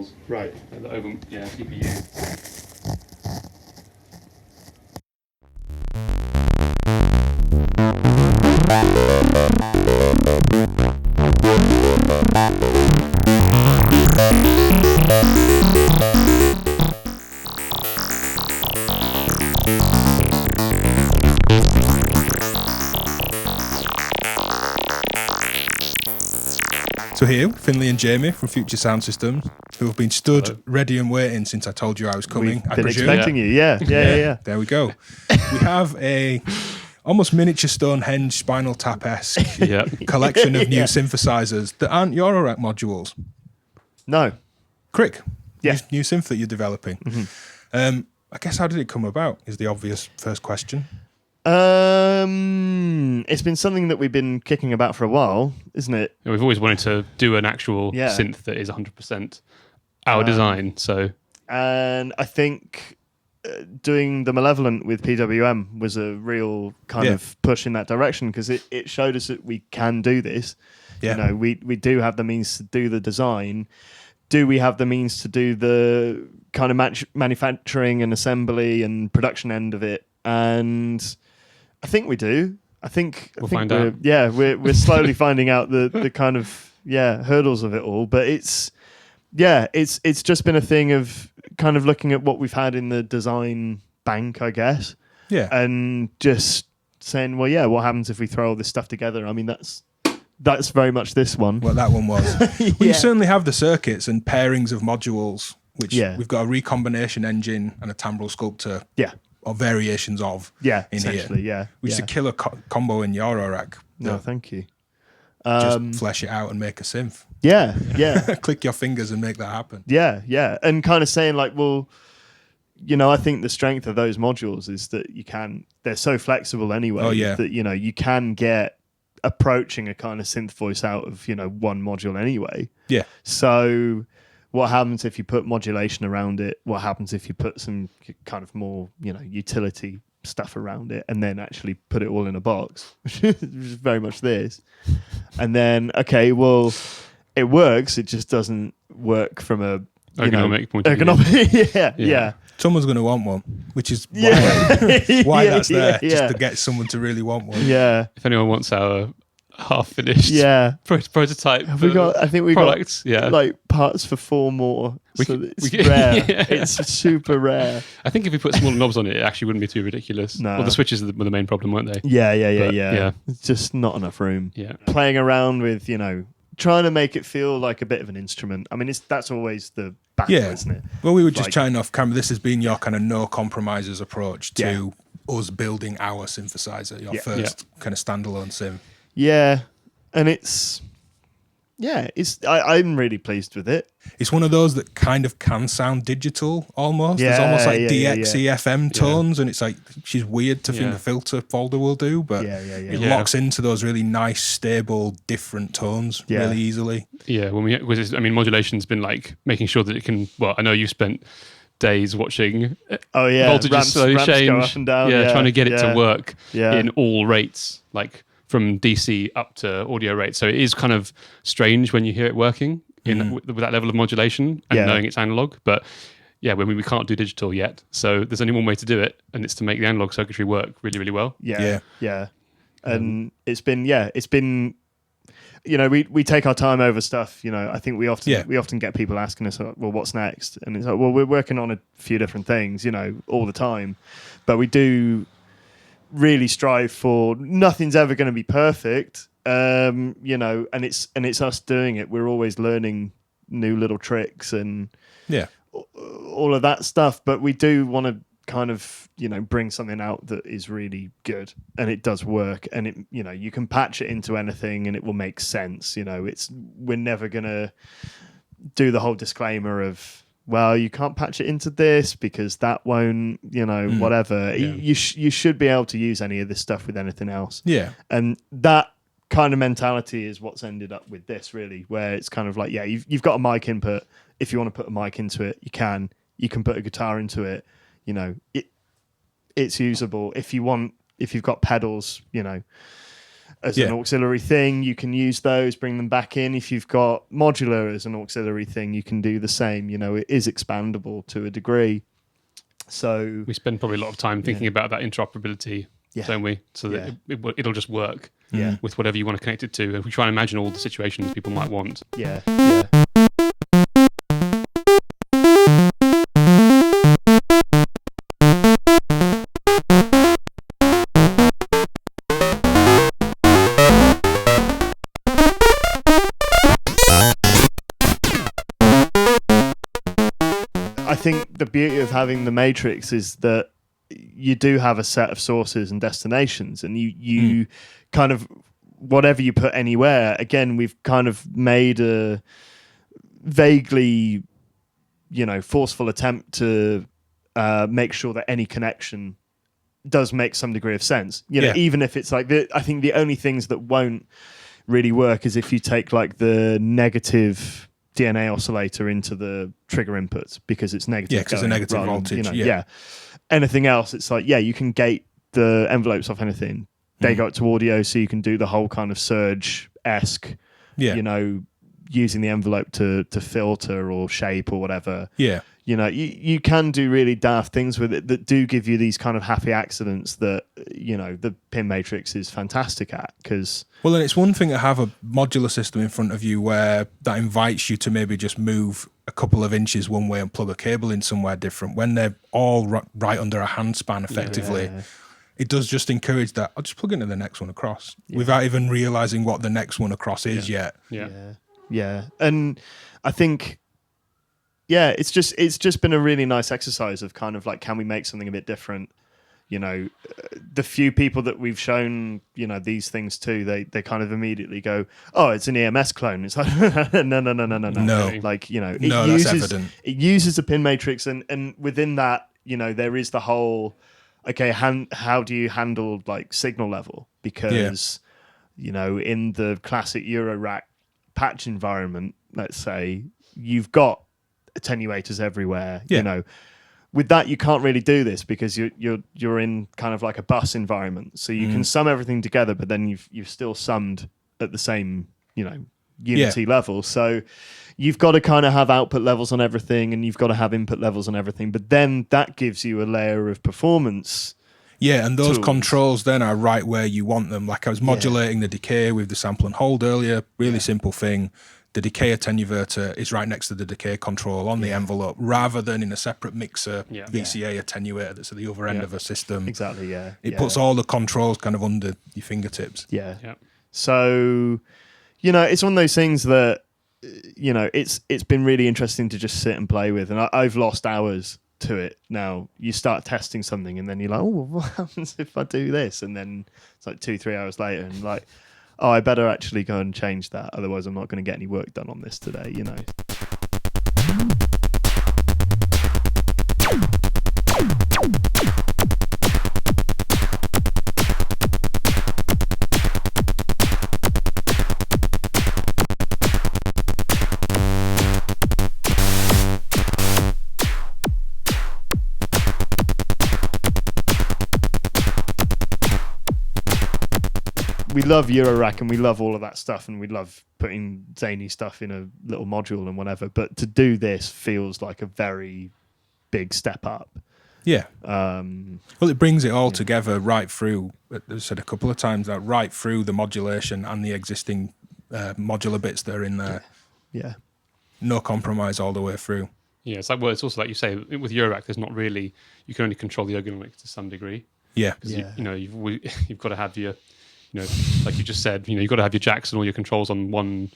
modules. Right. Over, CPU. So here, Finlay and Jamie from Future Sound Systems, who have been stood ready and waiting since I told you I was coming. We've been expecting you, yeah. There we go. We have a almost miniature Stonehenge Spinal Tap-esque collection of new synthesizers that aren't Eurorack modules. No. Cric, Yeah. new synth that you're developing. I guess how did it come about is the obvious first question. It's been something that we've been kicking about for a while, isn't it? We've always wanted to do an actual synth that is 100% our design. So, and I think doing the Malevolent with PWM was a real kind of push in that direction, because it showed us that we can do this. Yeah. You know, we do have the means to do the design. Do we have the means to do the kind of manufacturing and assembly and production end of it? And I think we do. I think we'll find out. Yeah, we're slowly finding out the kind of hurdles of it all. But it's just been a thing of kind of looking at what we've had in the design bank, I guess. Yeah. And just saying, well, yeah, what happens if we throw all this stuff together? I mean, that's very much this one. Well, that one was. Well, you certainly have the circuits and pairings of modules, which we've got a recombination engine and a Timbral Sculptor. Yeah. Or variations of in essentially, here. Which is a killer combo in Eurorack. No, thank you. Just flesh it out and make a synth. Yeah. Click your fingers and make that happen. Yeah. And kind of saying like, well, you know, I think the strength of those modules is that they're so flexible anyway that, you know, you can get approaching a kind of synth voice out of, you know, one module anyway. Yeah. So what happens if you put modulation around it? What happens if you put some kind of more, you know, utility stuff around it and then actually put it all in a box, which is very much this. And then, okay, well, it works. It just doesn't work from a ergonomic point of view. Yeah. Someone's going to want one, which is why that's there, just to get someone to really want one. Yeah. If anyone wants our half-finished prototype have we got, I think we products, got like parts for 4 more. It's rare. It's super rare. I think if we put smaller knobs on it, it actually wouldn't be too ridiculous. No. Well, the switches were the main problem, weren't they? Yeah. It's just not enough room. Yeah. Playing around with, you know, trying to make it feel like a bit of an instrument. I mean, that's always the battle, isn't it? Well, we were just chatting off camera. This has been your kind of no compromises approach to us building our synthesizer, your first kind of standalone synth. Yeah, and I'm really pleased with it. It's one of those that kind of can sound digital almost. There's almost like DXE FM tones, and it's like, she's weird to think the filter folder will do, but it locks into those really nice, stable, different tones really easily. Yeah, modulation's been like making sure that it can. Well, I know you spent days watching voltages slowly change, go up and down, trying to get it to work in all rates, like from DC up to audio rates. So it is kind of strange when you hear it working with that level of modulation and knowing it's analog. But we can't do digital yet. So there's only one way to do it, and it's to make the analog circuitry work really, really well. Yeah. And it's been, you know, we take our time over stuff. You know, I think we often get people asking us, well, what's next? And it's like, well, we're working on a few different things, you know, all the time. But we do really strive for, nothing's ever going to be perfect, you know, and it's us doing it. We're always learning new little tricks and all of that stuff, but we do want to kind of, you know, bring something out that is really good and it does work, and it, you know, you can patch it into anything and it will make sense. You know, we're never gonna do the whole disclaimer of, well, you can't patch it into this because that won't, you know, whatever. You should be able to use any of this stuff with anything else. Yeah. And that kind of mentality is what's ended up with this, really, where it's kind of like, you've got a mic input. If you want to put a mic into it, you can. You can put a guitar into it. You know, it's usable. If you've got pedals, you know, as an auxiliary thing, you can use those, bring them back in. If you've got modular as an auxiliary thing, you can do the same. You know, it is expandable to a degree. So we spend probably a lot of time thinking about that interoperability, don't we? So that it'll just work with whatever you want to connect it to. And we try and imagine all the situations people might want. Yeah. I think the beauty of having the matrix is that you do have a set of sources and destinations, and you kind of, whatever you put anywhere, again, we've kind of made a vaguely, you know, forceful attempt to make sure that any connection does make some degree of sense. You know, even if it's like, I think the only things that won't really work is if you take like the negative DNA oscillator into the trigger inputs, because it's negative. Yeah, because it's a negative voltage. You know, anything else, it's like, you can gate the envelopes off anything. They go up to audio, so you can do the whole kind of surge-esque, you know, using the envelope to filter or shape or whatever. Yeah. You know, you can do really daft things with it that do give you these kind of happy accidents that, you know, the pin matrix is fantastic at. Because, well, and it's one thing to have a modular system in front of you where that invites you to maybe just move a couple of inches one way and plug a cable in somewhere different. When they're all right under a handspan, effectively, it does just encourage that. I'll just plug into the next one across without even realizing what the next one across is yet. Yeah. And I think, it's just been a really nice exercise of kind of like, can we make something a bit different? You know, the few people that we've shown, you know, these things to, they kind of immediately go, oh, it's an EMS clone. It's like, no. Like, you know, that's evident. It uses a pin matrix, and within that, you know, there is the whole, okay, how do you handle like signal level? Because, you know, in the classic Eurorack patch environment, let's say, you've got attenuators everywhere. You know, with that you can't really do this because you're in kind of like a bus environment, so you can sum everything together, but then you've still summed at the same, you know, unity level. So you've got to kind of have output levels on everything, and you've got to have input levels on everything, but then that gives you a layer of performance. Yeah, and those controls then are right where you want them. Like I was modulating the decay with the sample and hold earlier, really simple thing. The decay attenuator is right next to the decay control on the envelope, rather than in a separate mixer VCA attenuator that's at the other end of a system. Exactly, It puts all the controls kind of under your fingertips. Yeah. So, you know, it's one of those things that, you know, it's been really interesting to just sit and play with, and I've lost hours to it now. You start testing something, and then you're like, oh, what happens if I do this? And then it's like 2-3 hours later, and like, oh, I better actually go and change that. Otherwise, I'm not going to get any work done on this today, you know. We love Eurorack and we love all of that stuff, and we love putting zany stuff in a little module and whatever, but to do this feels like a very big step up. Yeah. Well, it brings it all together right through, I've said a couple of times, that right through the modulation and the existing modular bits that are in there. Yeah. No compromise all the way through. Yeah, it's like, well, it's also like you say, with Eurorack, there's not really, you can only control the ergonomics to some degree. Yeah. Because, you know, you've got to have your, you know, like you just said, you know, you've got to have your jacks and all your controls on one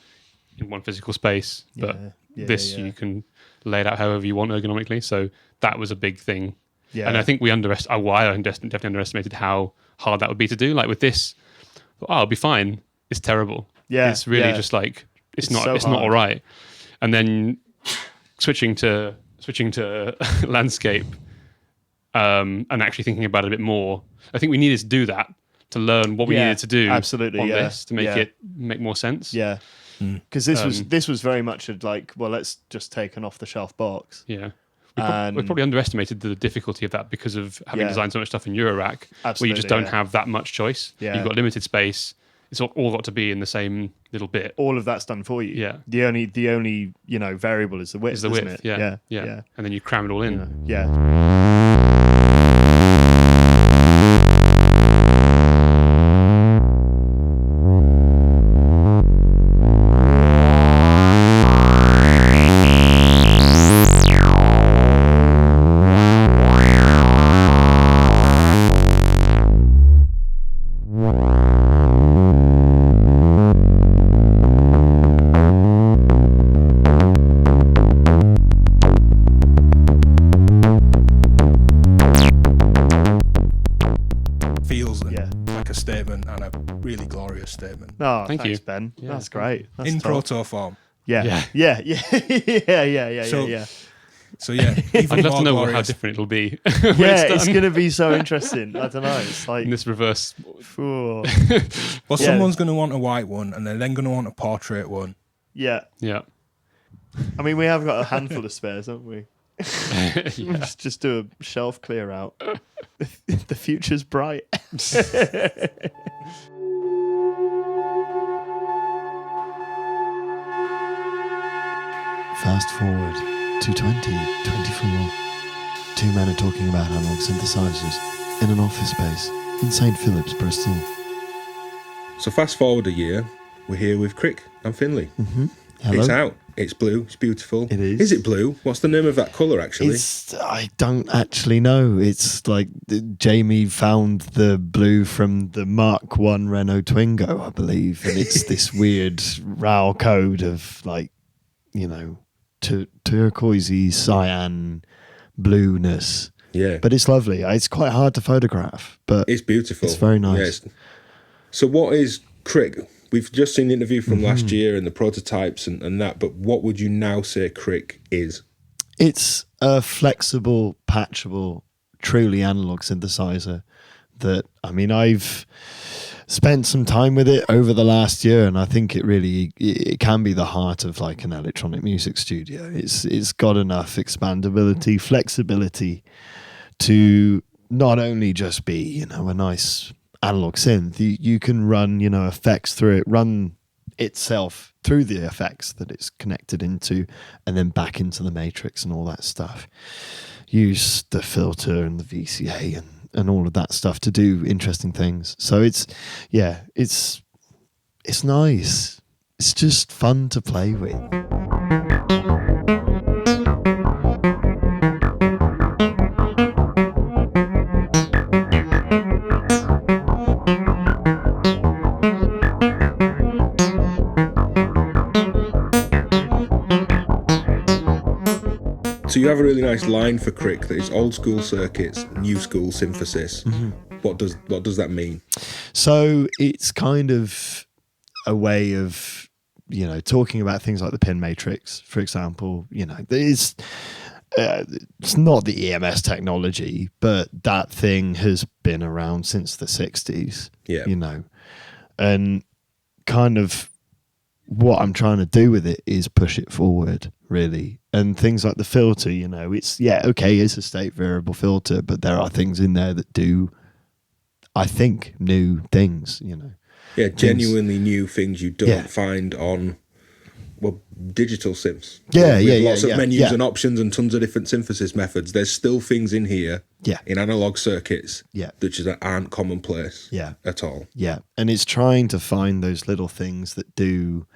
physical space, but you can lay it out however you want ergonomically. So that was a big thing. Yeah. And I think I definitely underestimated how hard that would be to do. Like with this, it'll be fine. It's terrible. Yeah. It's really just like, it's not all right. And then switching to landscape and actually thinking about it a bit more. I think we needed to do that, to learn what we needed to do absolutely, on this to make it make more sense. Yeah. Because this was very much like, well, let's just take an off-the-shelf box. Yeah. We probably underestimated the difficulty of that because of having designed so much stuff in Eurorack, where you just don't have that much choice. Yeah. You've got limited space. it's all got to be in the same little bit. All of that's done for you. Yeah. The only variable is the width. Isn't it? Yeah. And then you cram it all in. Yeah. Statement. Oh, thank you, Ben. Yeah. That's great. That's in proto form. Yeah. So yeah, I'd love to know how different it'll be. It's going to be so interesting. I don't know. It's like in this reverse. Well, someone's going to want a white one, and they're then going to want a portrait one. Yeah. I mean, we have got a handful of spares, haven't we? Just do a shelf clear out. The future's bright. Fast forward to 2024. Two men are talking about analog synthesizers in an office space in St. Philip's, Bristol. So fast forward a year, we're here with Cric and Finlay. Mm-hmm. Hello. It's out. It's blue. It's beautiful. It is. Is it blue? What's the name of that colour, actually? I don't actually know. It's like Jamie found the blue from the Mark I Renault Twingo, I believe. And it's this weird RAL code of like, turquoisey cyan blueness. Yeah. But it's lovely. It's quite hard to photograph, but it's beautiful. It's very nice. Yes. So what is Cric? We've just seen the interview from last year and the prototypes and that, but what would you now say Cric is? It's a flexible, patchable, truly analog synthesizer that, I've spent some time with it over the last year, and I think it can be the heart of like an electronic music studio. It's got enough expandability, flexibility to not only just be, a nice analog synth. You can run, effects through it, run itself through the effects that it's connected into, and then back into the matrix and all that stuff. Use the filter and the VCA and all of that stuff to do interesting things. So it's nice. It's just fun to play with. So you have a really nice line for Cric that is old school circuits, new school synthesis. Mm-hmm. What does that mean? So it's kind of a way of, talking about things like the pin matrix, for example. It's not the EMS technology, but that thing has been around since the 60s. Yeah. And kind of what I'm trying to do with it is push it forward, really. And things like the filter, it's a state variable filter, but there are things in there that do, I think, new things, Yeah, genuinely new things you don't find on, digital synths. Lots of menus and options and tons of different synthesis methods. There's still things in here, in analog circuits, that just aren't commonplace at all. Yeah, and it's trying to find those little things that do,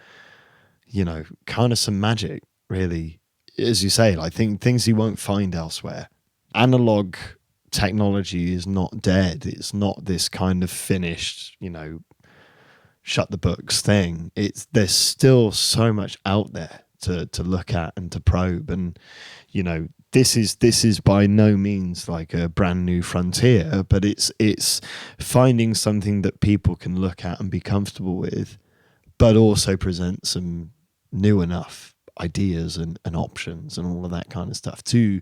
kind of some magic, really. As you say, like things you won't find elsewhere. Analog technology is not dead. It's not this kind of finished, shut the books thing. There's still so much out there to look at and to probe. And, this is by no means like a brand new frontier, but it's finding something that people can look at and be comfortable with, but also present some new enough ideas and options and all of that kind of stuff to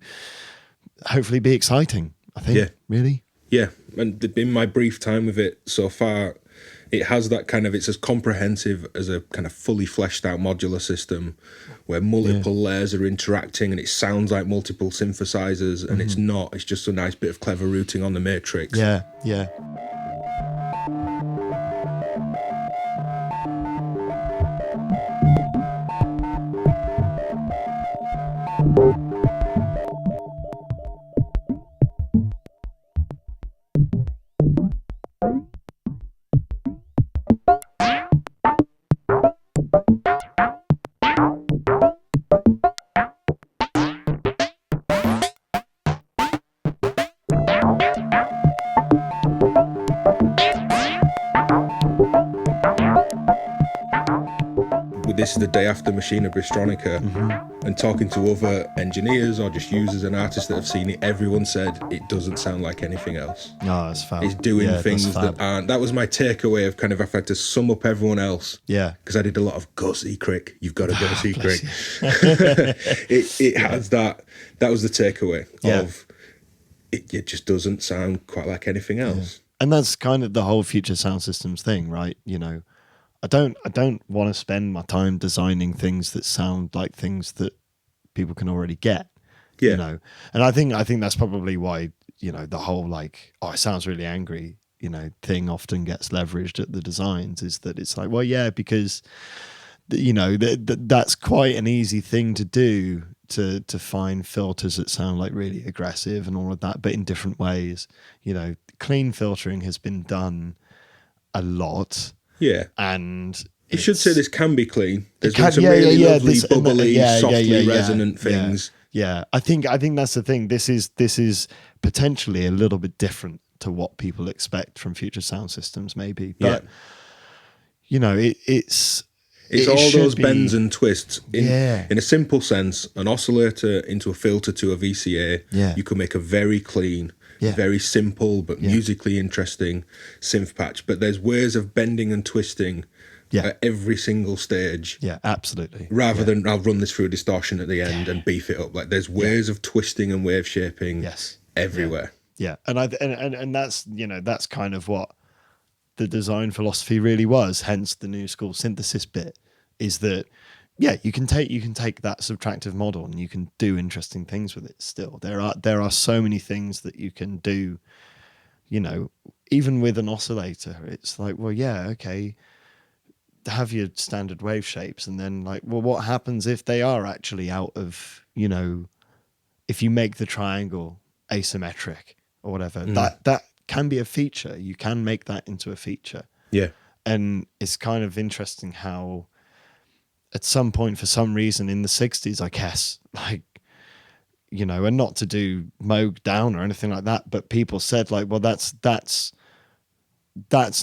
hopefully be exciting, I think, really. Yeah, and in my brief time with it so far, it has that kind of, it's as comprehensive as a kind of fully fleshed out modular system where multiple layers are interacting and it sounds like multiple synthesizers, and it's just a nice bit of clever routing on the matrix. Yeah. this the day after Machina Bristronica, and talking to other engineers or just users and artists that have seen it, everyone said it doesn't sound like anything else. No, it's fab. It's doing things that aren't. That was my takeaway of kind of, if I had to sum up everyone else. Yeah. Because I did a lot of go see Cric. You've got to go see Cric. It has that. That was the takeaway of it just doesn't sound quite like anything else. And that's kind of the whole future sound systems thing, right? You know, I don't want to spend my time designing things that sound like things that people can already get. You know, and I think that's probably why, you know, the whole like, oh, it sounds really angry, you know, thing often gets leveraged at the designs, is that it's like, well, yeah, because, you know, that's quite an easy thing to do, to find filters that sound like really aggressive and all of that, but in different ways. You know, clean filtering has been done a lot. Yeah. And you should say this can be clean. There's been some really lovely, bubbly, softly resonant things. Yeah. I think that's the thing. This is potentially a little bit different to what people expect from future sound systems, maybe. But you know, it's all those bends and twists. In a simple sense, an oscillator into a filter to a VCA, you could make a very clean, very simple but musically interesting synth patch. But there's ways of bending and twisting at every single stage. Yeah, absolutely. Rather than I'll run this through a distortion at the end and beef it up. Like there's ways of twisting and wave shaping everywhere. Yeah. And that's, you know, that's kind of what the design philosophy really was, hence the new school synthesis bit, is that you can take that subtractive model and you can do interesting things with it still. There are so many things that you can do, you know, even with an oscillator. It's like, well, okay, have your standard wave shapes, and then like, well, what happens if they are actually out of, you know, if you make the triangle asymmetric or whatever, that can be a feature. You can make that into a feature. Yeah. And it's kind of interesting how at some point, for some reason in the 60s, I guess, like, you know, and not to do Moog down or anything like that, but people said like, well, that's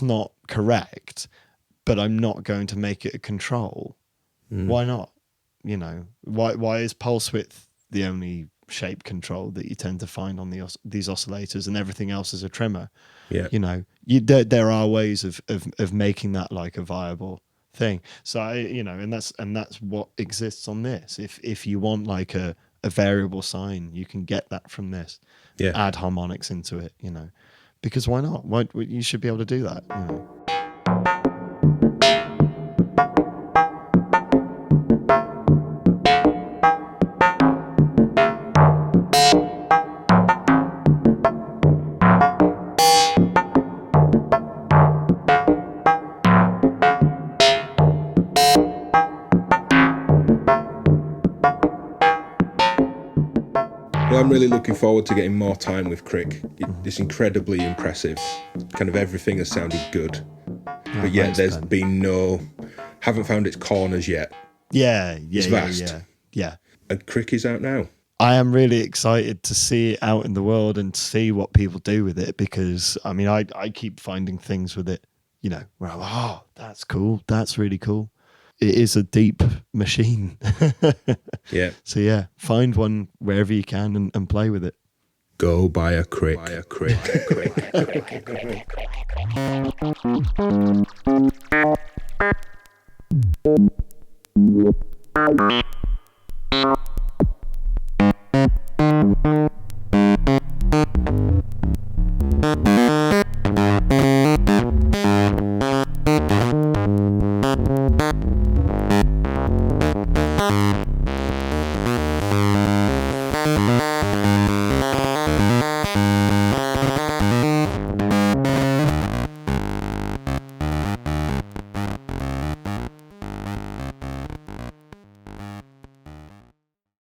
not correct, but I'm not going to make it a control. Why not? You know, why is pulse width the only shape control that you tend to find on these oscillators, and everything else is a trimmer? Yeah. You know, there are ways of making that like a viable thing. So and that's what exists on this. If you want like a variable sine, you can get that from this. Yeah. Add harmonics into it, you know, because why not? Why you should be able to do that, you know. I'm really looking forward to getting more time with Cric. It's incredibly impressive. Kind of everything has sounded good. But yet there's been haven't found its corners yet. It's vast. Yeah. And Cric is out now. I am really excited to see it out in the world and see what people do with it, because I mean, I keep finding things with it, you know, where I'm like, oh, that's cool. That's really cool. It is a deep machine. Yeah. So find one wherever you can and play with it. Go buy a Cric.